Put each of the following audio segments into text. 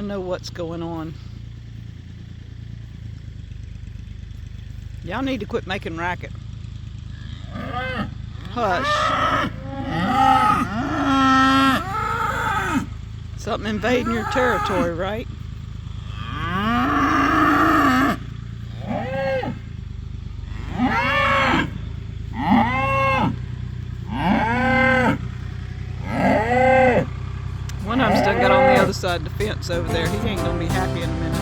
know what's going on. Y'all need to quit making racket. Hush. Something invading your territory, right? One of them's still got on the other side of the fence over there. He ain't gonna be happy in a minute.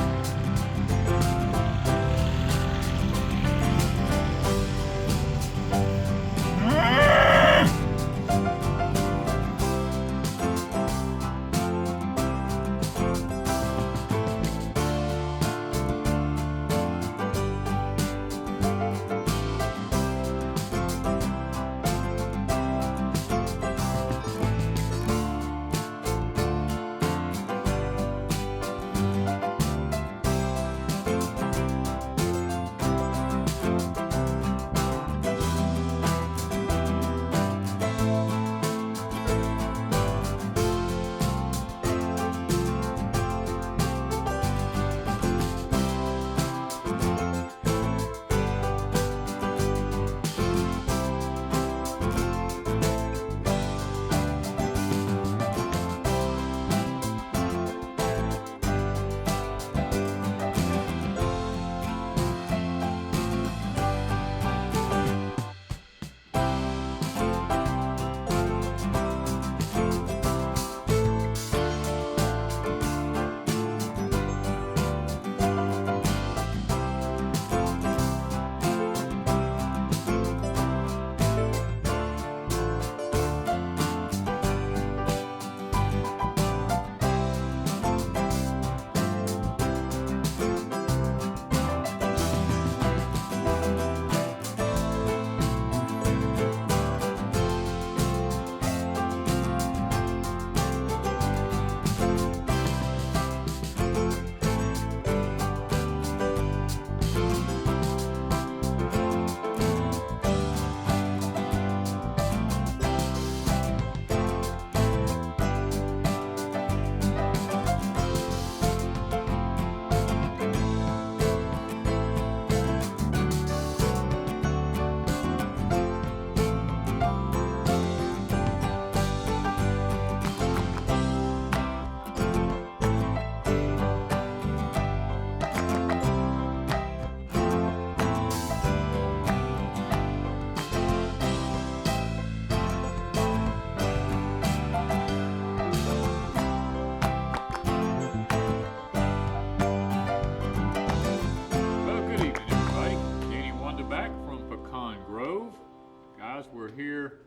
We're here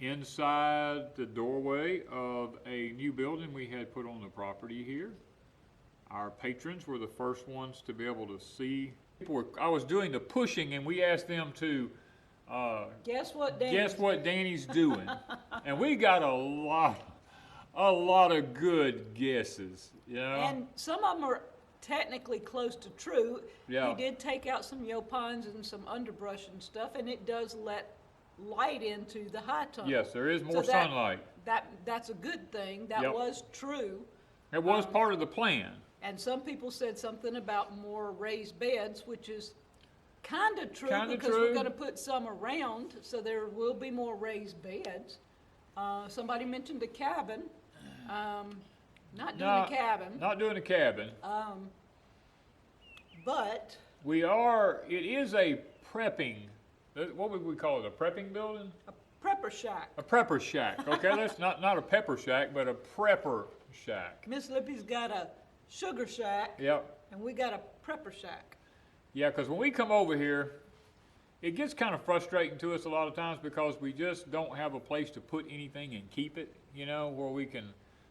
inside the doorway of a new building we had put on the property here. Our patrons were the first ones to be able to see. I was doing the pushing and we asked them to guess what Danny's doing. And we got a lot of good guesses, you know? And some of them are technically close to true. Yeah. He did take out some yopines and some underbrush and stuff, and it does let light into the high tunnel. Yes, there is more sunlight. That's a good thing. That Yep. was true. It was part of the plan. And some people said something about more raised beds, which is kind of true because true. we're going to put some around, so there will be more raised beds. Somebody mentioned a cabin. Not doing a cabin. Not doing a cabin. But it is a prepping, what would we call it, a prepping building? a prepper shack. A prepper shack, okay? That's not a pepper shack, but a prepper shack. Miss Lippy's got a sugar shack. Yep. And we got a prepper shack. Yeah, because when we come over here, it gets kind of frustrating to us a lot of times because we just don't have a place to put anything and keep it, you know, where we can,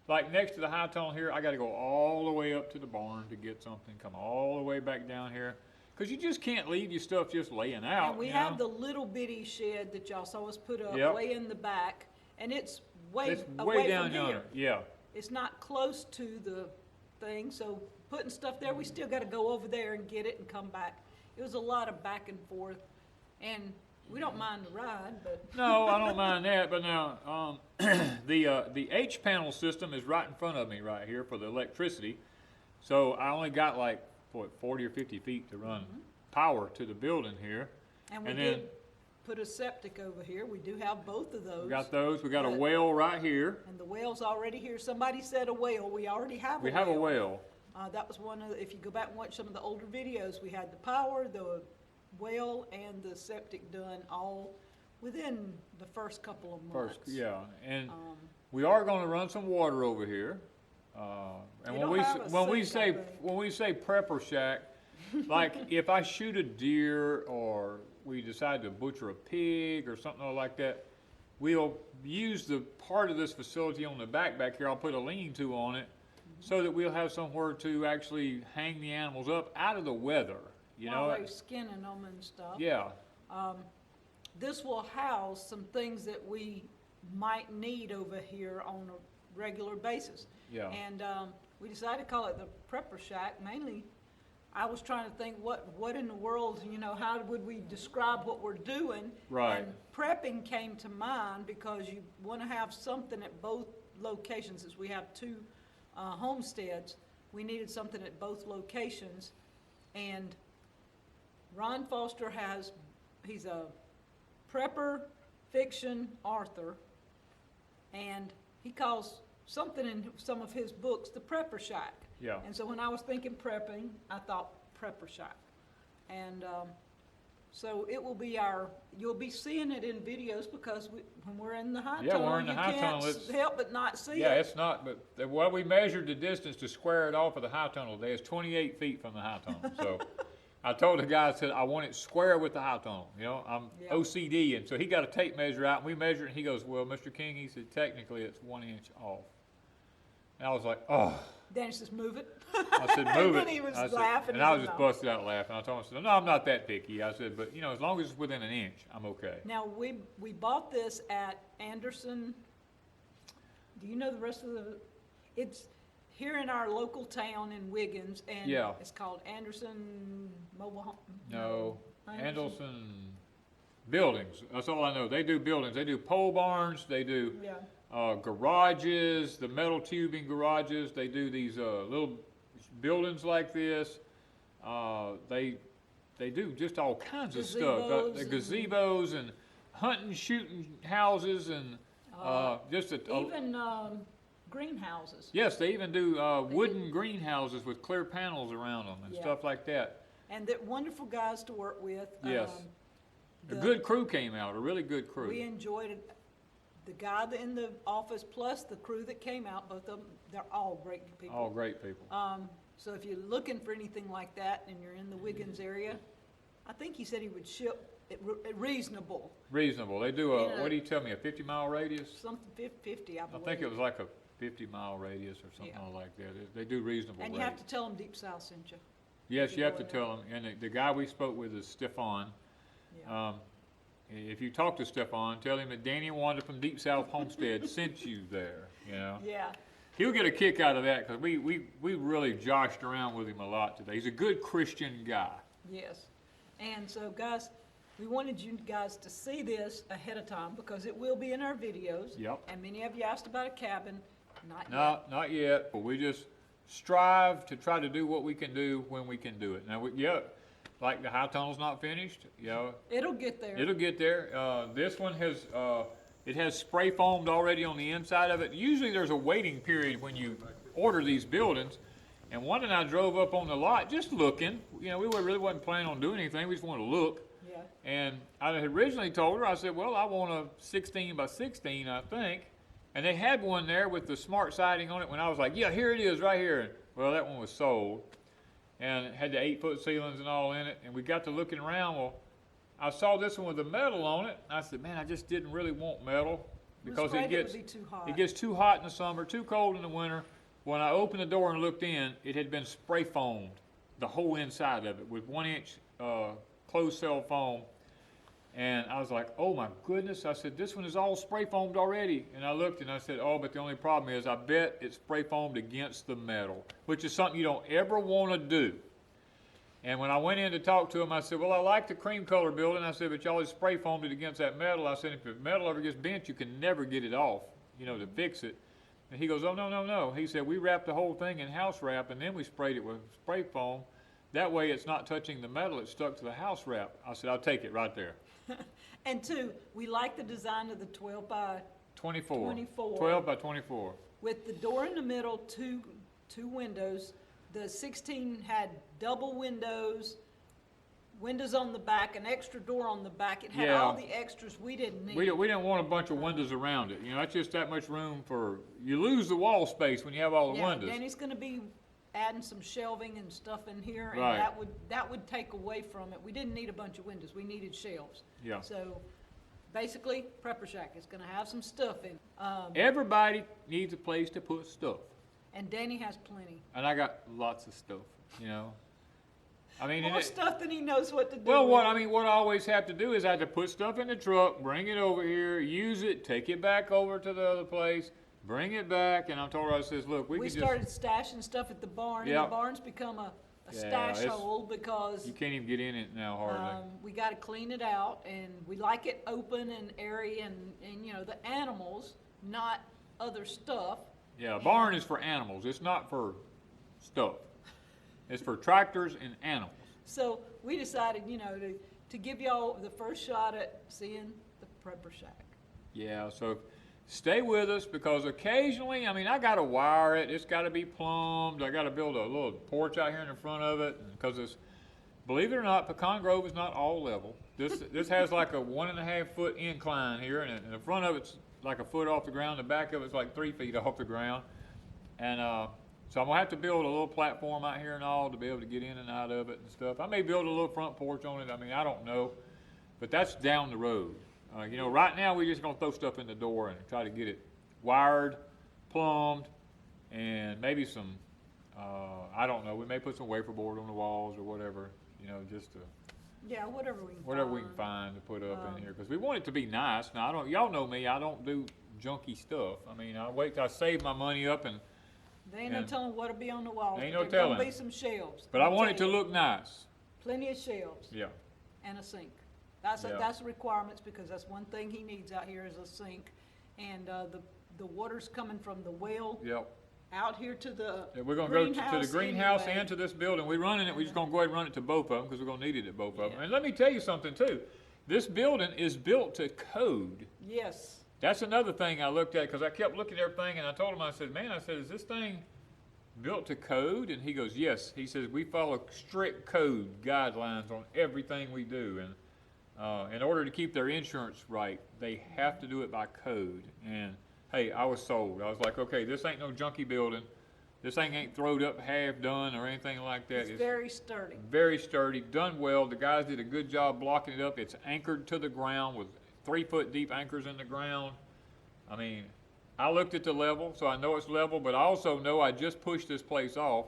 like next to the high tunnel here, I got to go all the way up to the barn to get something, come all the way back down here. Because you just can't leave your stuff just laying out. And we have the little bitty shed that y'all saw us put up way in the back, and it's way away down from here. yonder. Yeah. It's not close to the thing, so putting stuff there, we still got to go over there and get it and come back. It was a lot of back and forth, and We don't mind the ride, but No, I don't mind that, but now, the H panel system is right in front of me right here for the electricity. So I only got like, what, 40 or 50 feet to run power to the building here. and we And did then put a septic over here. We do have both of those. we got those. We got a But- well right here. And the well's already here. Somebody said a well. We already have a We well. have a well. That was one of, if you go back and watch some of the older videos, we had the power, the well, and the septic done all within the first couple of months. First, yeah, and Um, we are going to run some water over here. And You when don't we have a when we sink, I say think. when we say prepper shack, like if I shoot a deer or we decide to butcher a pig or something like that, we'll use the part of this facility on the back here. I'll put a lean-to on it, so that we'll have somewhere to actually hang the animals up out of the weather. You while know? they're skinning them and stuff. Yeah. This will house some things that we might need over here on a regular basis. Yeah. And we decided to call it the Prepper Shack. Mainly, I was trying to think what in the world, you know, how would we describe what we're doing? Right. And prepping came to mind because you want to have something at both locations. Since we have two homesteads, we needed something at both locations. And Ron Foster he's a prepper fiction author, and he calls something in some of his books the Prepper Shack. Yeah. And so when I was thinking prepping, I thought Prepper Shack. And so it will be you'll be seeing it in videos because when we're in the high Yeah, tunnel, we're in the you high can't tunnel, it's- help but not see Yeah, it. it's not, but what we measured the distance to square it off of the high tunnel today is 28 feet from the high tunnel. So I told the guy, I said, I want it square with the high tunnel. You know, I'm Yeah. OCD. And so he got a tape measure out and we measured it and he goes, well, Mr. King, he said, technically it's 1 inch off. And I was like, oh. Danny says, move it. I said, move And it. then he was I said, laughing. and I was He just said, "No." busted out laughing. I told him, I said, no, I'm not that picky. I said, but you know, as long as it's within an inch, I'm okay. Now, we bought this at Anderson. Do you know the rest of it's here in our local town in Wiggins, and Yeah. it's called Anderson Mobile Home. No, Anderson Buildings. That's all I know. They do buildings. They do pole barns. They do Yeah, garages, the metal tubing garages. They do these little buildings like this. They do just all kinds of stuff. The gazebos and hunting, shooting houses and just even greenhouses. yes, they even do wooden greenhouses with clear panels around them and Yeah. stuff like that. And they're wonderful guys to work with. Yes. A good crew came out, a really good crew. We enjoyed it. The guy in the office plus the crew that came out, both of them, they're all great people. All great people. So if you're looking for anything like that and you're in the Wiggins area, I think he said he would ship it reasonable, Reasonable. They do Yeah. what do you tell me, a 50-mile radius? something 50, I I believe. think it was like a 50-mile radius or something Yeah. like that. They do reasonable And rates. you have to tell them Deepsouth sent you. Yes, if you you have go to there. tell them. And the guy we spoke with is Stefan. Yeah. If you talk to Stefan, tell him that Danny and Wanda from Deepsouth Homestead sent you there, you know. Yeah, He'll get a kick out of that because we really joshed around with him a lot today. He's a good Christian guy. yes. And so guys, we wanted you guys to see this ahead of time because it will be in our videos. Yep. And many of you asked about a cabin, not yet. No, not yet, but we just strive to try to do what we can do when we can do it. Now, like the high tunnel's not finished, you know, It'll get there. it'll get there. This one has, it has spray foamed already on the inside of it. Usually there's a waiting period when you order these buildings. And Wanda and I drove up on the lot just looking. You know, we really wasn't planning on doing anything. We just wanted to look. Yeah. And I had originally told her, I said, well, I want a 16 by 16, I think. And they had one there with the smart siding on it when I was like, yeah, here it is right here. Well, that one was sold. And it had the 8-foot ceilings and all in it. And we got to looking around. Well, I saw this one with the metal on it. I said, man, I just didn't really want metal because It would be too hot. it gets too hot in the summer, too cold in the winter. When I opened the door and looked in, it had been spray foamed, the whole inside of it, with 1-inch closed cell foam. And I was like, oh my goodness. I said, this one is all spray foamed already. And I looked and I said, oh, but the only problem is I bet it's spray foamed against the metal, which is something you don't ever want to do. And when I went in to talk to him, I said, well, I like the cream color building. I said, but y'all just spray foamed it against that metal. I said, if the metal ever gets bent, you can never get it off, you know, to fix it. And he goes, oh, no, no, no. He said, we wrapped the whole thing in house wrap, and then we sprayed it with spray foam. That way it's not touching the metal, it's stuck to the house wrap. I said, I'll take it right there. And two, we like the design of the 12 by 24. 24. 12 by 24. With the door in the middle, two windows. The 16 had double windows, windows on the back, an extra door on the back. It had all the extras we didn't need. We didn't want a bunch of windows around it. You know, that's just that much room for, you lose the wall space when you have all the windows. Danny's gonna be adding some shelving and stuff in here, and Right. that would take away from it. We didn't need a bunch of windows, we needed shelves. Yeah. So, basically, Prepper Shack is gonna have some stuff in. Everybody needs a place to put stuff. And Danny has plenty. And I got lots of stuff, you know. I mean, More stuff than he knows what to do well, with. what I always have to do is I have to put stuff in the truck, bring it over here, use it, take it back over to the other place, bring it back, and I told her, I says, look, we can started stashing stuff at the barn, Yep. and the barn's become a Yeah, stash it's- hole because you can't even get in it now hardly. we got to clean it out, and we like it open and airy, and you know, the animals, not other stuff. Yeah, a barn is for animals. It's not for stuff. It's for tractors and animals. So we decided, you know, to give y'all the first shot at seeing the Prepper Shack. Yeah, so stay with us because occasionally, I mean, I got to wire it. It's got to be plumbed. I got to build a little porch out here in the front of it because it's, believe it or not, Pecan Grove is not all level. This has like a 1.5 foot incline here, and the front of it's like a foot off the ground. The back of it's like 3 feet off the ground, and so I'm gonna have to build a little platform out here and all to be able to get in and out of it and stuff. I may build a little front porch on it. I mean, I don't know, but that's down the road. You know, right now we're just gonna throw stuff in the door and try to get it wired, plumbed, and maybe some, I don't know, we may put some wafer board on the walls or whatever, you know, just to, Yeah, whatever we can find to put up in here, because we want it to be nice. Now, y'all know me, I don't do junky stuff. I mean, I save my money up, and There ain't no telling what'll be on the wall. Ain't no There's gonna telling. be some shelves. but I I'll want it tell to you. look nice. Plenty of shelves Yeah, and a sink. That's Yeah. that's the requirements, because that's one thing he needs out here is a sink. And the water's coming from the well yep. out here to the Yeah, we're gonna go to greenhouse the greenhouse anyway. and to this building. We're running it, we're just gonna go ahead and run it to both of them, because we're gonna need it at both of them. Yeah. And let me tell you something too. This building is built to code. Yes. That's another thing I looked at, because I kept looking at everything, and I told him, I said, man, I said, is this thing built to code? And he goes, yes. He says, we follow strict code guidelines on everything we do. And in order to keep their insurance right, they have to do it by code. And hey, I was sold. I was like, okay, this ain't no junky building. This thing ain't throwed up half done or anything like that. It's very sturdy. Very sturdy, done well. The guys did a good job blocking it up. It's anchored to the ground with 3 foot deep anchors in the ground. I mean, I looked at the level, so I know it's level, but I also know I just pushed this place off.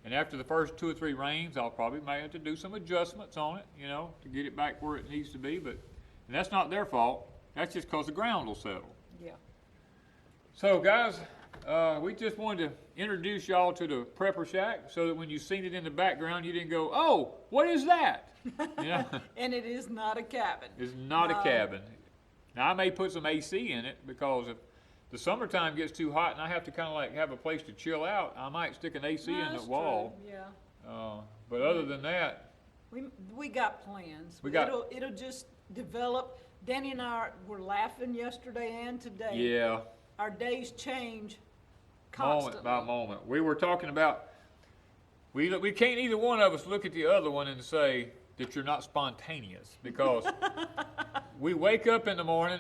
And after the first 2 or 3 rains, I'll probably may have to do some adjustments on it, you know, to get it back where it needs to be. But and that's not their fault. That's just because the ground will settle. Yeah. So, guys, we just wanted to introduce y'all to the Prepper Shack so that when you seen it in the background, you didn't go, oh, what is that? You know? And it is not a cabin. It's not No. a cabin. Now, I may put some AC in it, because if the summertime gets too hot and I have to kind of like have a place to chill out, I might stick an AC No, in the that's wall. true, Yeah. But other than that, We got plans. We got- It'll just develop. Danny and I were laughing yesterday and today. yeah, Our days change moment constantly. by moment. We were talking about, we can't either one of us look at the other one and say that you're not spontaneous, because we wake up in the morning,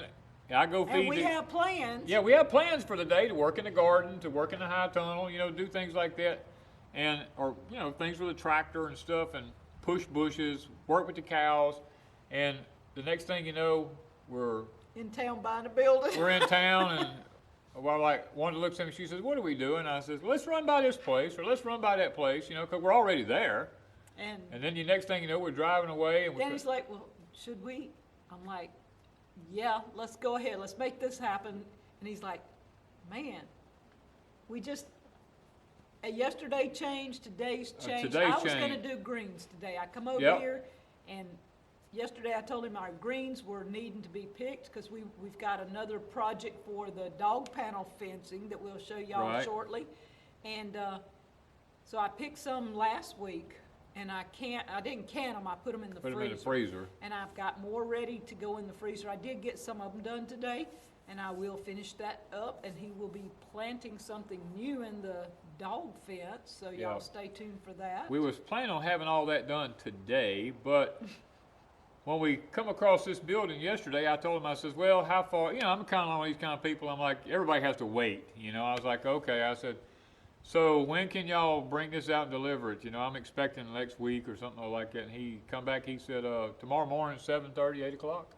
and I go feed And we have plans. Yeah, we have plans for the day, to work in the garden, to work in the high tunnel, you know, do things like that. And, or, you know, things with a tractor and stuff, and push bushes, work with the cows. And the next thing you know, we're In town buying a building. in town, and well, like, Wanda looks at me, she says, what are we doing? I says, let's run by this place, or let's run by that place, you know, because we're already there. And then the next thing you know, we're driving away, and Danny's like, well, should we? I'm like, yeah, let's go ahead. Let's make this happen. And he's like, man, we just yesterday changed, today's changed. Today's I was gonna changed. do greens today. I come over Yep. here, and yesterday I told him our greens were needing to be picked, because we've got another project for the dog panel fencing that we'll show y'all Right. shortly. And, so I picked some last week, and I didn't can them, I put them in the Put them freezer. in the freezer. And I've got more ready to go in the freezer. I did get some of them done today, and I will finish that up, and he will be planting something new in the dog fence, so Yeah. y'all stay tuned for that. We was planning on having all that done today, but when we come across this building yesterday, I told him, I says, well, how far, I'm kind of one of these kind of people, I'm like, everybody has to wait, I was like, okay, I said, so when can y'all bring this out and deliver it? I'm expecting next week or something like that. And he come back, he said, tomorrow morning, 7:30, 8 o'clock.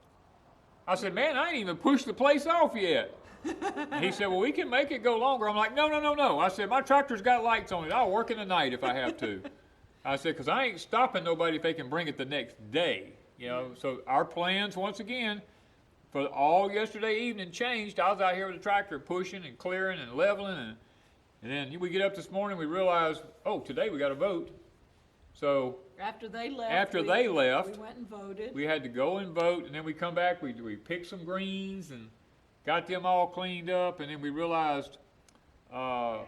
I said, man, I ain't even pushed the place off yet. And he said, well, we can make it go longer. I'm like, no. I said, my tractor's got lights on it. I'll work in the night if I have to. I said, because I ain't stopping nobody if they can bring it the next day. So our plans, once again, for all yesterday evening changed. I was out here with the tractor pushing and clearing and leveling. And then we get up this morning, we realize, oh, today we got to vote. So After they left. we We went and voted. we had to go and vote, and then we come back, we picked some greens and got them all cleaned up, and then we realized I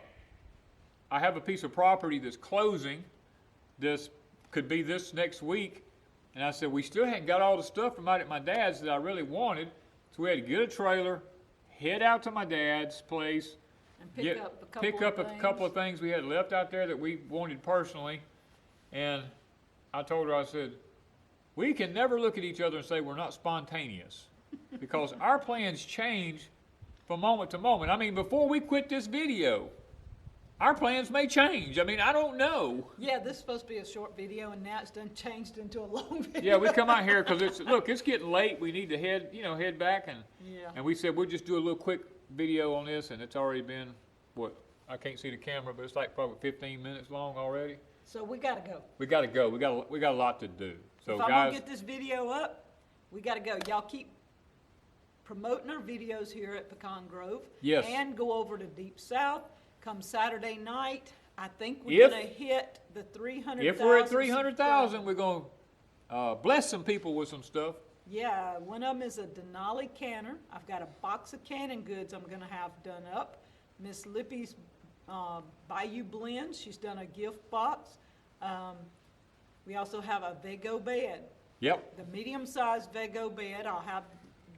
have a piece of property that's closing. This could be this next week. And I said, we still hadn't got all the stuff from out at my dad's that I really wanted. So we had to get a trailer, head out to my dad's place, And pick up a couple of things we had left out there that we wanted personally. And I told her, I said, we can never look at each other and say we're not spontaneous, because our plans change from moment to moment. I mean, before we quit this video, our plans may change. I mean, I don't know. Yeah, this is supposed to be a short video, and now it's done changed into a long video. Yeah, we come out here because it's getting late. We need to head back, Yeah. and we said we'll just do a little quick video on this, and it's already been, I can't see the camera, but it's like probably 15 minutes long already. So we gotta go. We got to go. We got a lot to do. So If I'm guys, gonna get this video up, we gotta go. Y'all keep promoting our videos here at Pecan Grove. Yes. And go over to Deepsouth. Come Saturday night, I think If- we're gonna hit the 300,000. if we're at 300,000, we're going to bless some people with some stuff. Yeah, one of them is a Denali canner. I've got a box of canning goods I'm gonna have done up. Miss Lippy's Bayou Blends, she's done a gift box. We also have a Vego bed, Yep. the medium-sized Vego bed. I'll have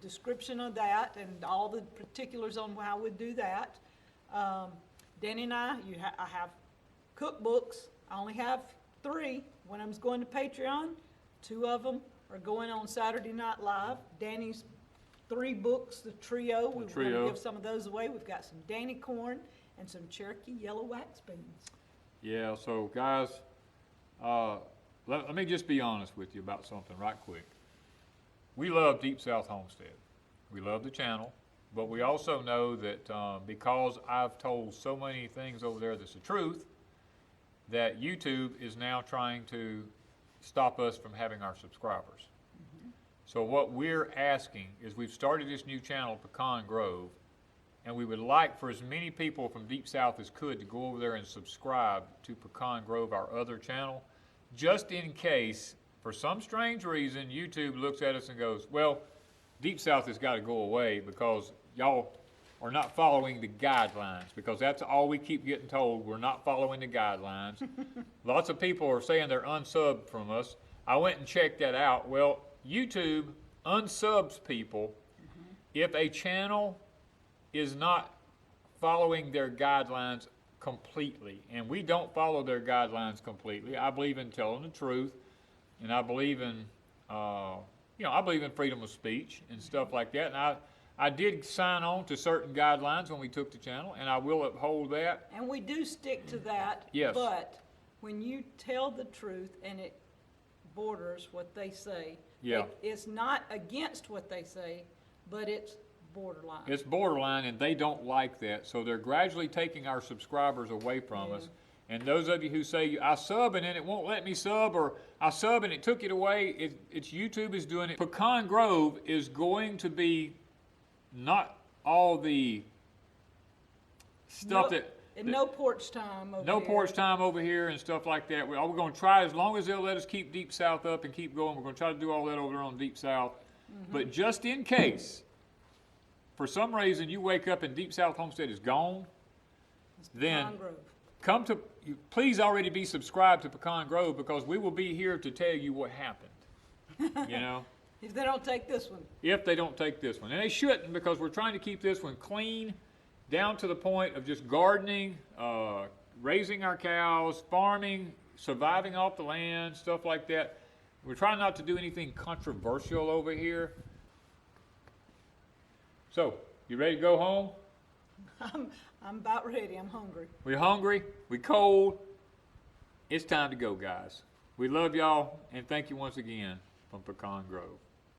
description of that and all the particulars on how we do that. Danny and I have cookbooks. I only have 3. One of them's going to Patreon. 2 of them are going on Saturday Night Live. Danny's 3 books, the trio. We're going trio. to give some of those away. We've got some Danny corn and some Cherokee yellow wax beans. Yeah, so guys, let me just be honest with you about something right quick. We love Deepsouth Homestead. We love the channel, but we also know that because I've told so many things over there that's the truth, that YouTube is now trying to stop us from having our subscribers. So what we're asking is, we've started this new channel, Pecan Grove, and we would like for as many people from Deep South as could to go over there and subscribe to Pecan Grove, our other channel, just in case, for some strange reason, YouTube looks at us and goes, well, Deep South has got to go away because y'all are not following the guidelines, because that's all we keep getting told. We're not following the guidelines. Lots of people are saying they're unsubbed from us. I went and checked that out. Well, YouTube unsubs people if a channel is not following their guidelines completely, and we don't follow their guidelines completely. I believe in telling the truth, and I believe in I believe in freedom of speech and stuff like that. And I did sign on to certain guidelines when we took the channel, and I will uphold that. And we do stick to that. Yes. But when you tell the truth and it borders what they say, Yeah. it's not against what they say, but it's borderline. It's borderline, and they don't like that, so they're gradually taking our subscribers away from us. And those of you who say, I sub and then it won't let me sub, or I sub and it took it away, it's YouTube is doing it. Pecan Grove is going to be not all the stuff No, that And no porch time over No here. porch time over here and stuff like that. We're going to try, as long as they'll let us keep Deepsouth up and keep going, we're going to try to do all that over there on Deepsouth. But just in case, for some reason, you wake up and Deepsouth Homestead is gone, then Pecan Grove. come to, please already be subscribed to Pecan Grove, because we will be here to tell you what happened, you know? If they don't take this one. If they don't take this one. And they shouldn't, because we're trying to keep this one clean, down to the point of just gardening, raising our cows, farming, surviving off the land, stuff like that. We're trying not to do anything controversial over here. So, you ready to go home? I'm about ready. I'm hungry. We hungry, we cold. It's time to go, guys. We love y'all, and thank you once again from Pecan Grove.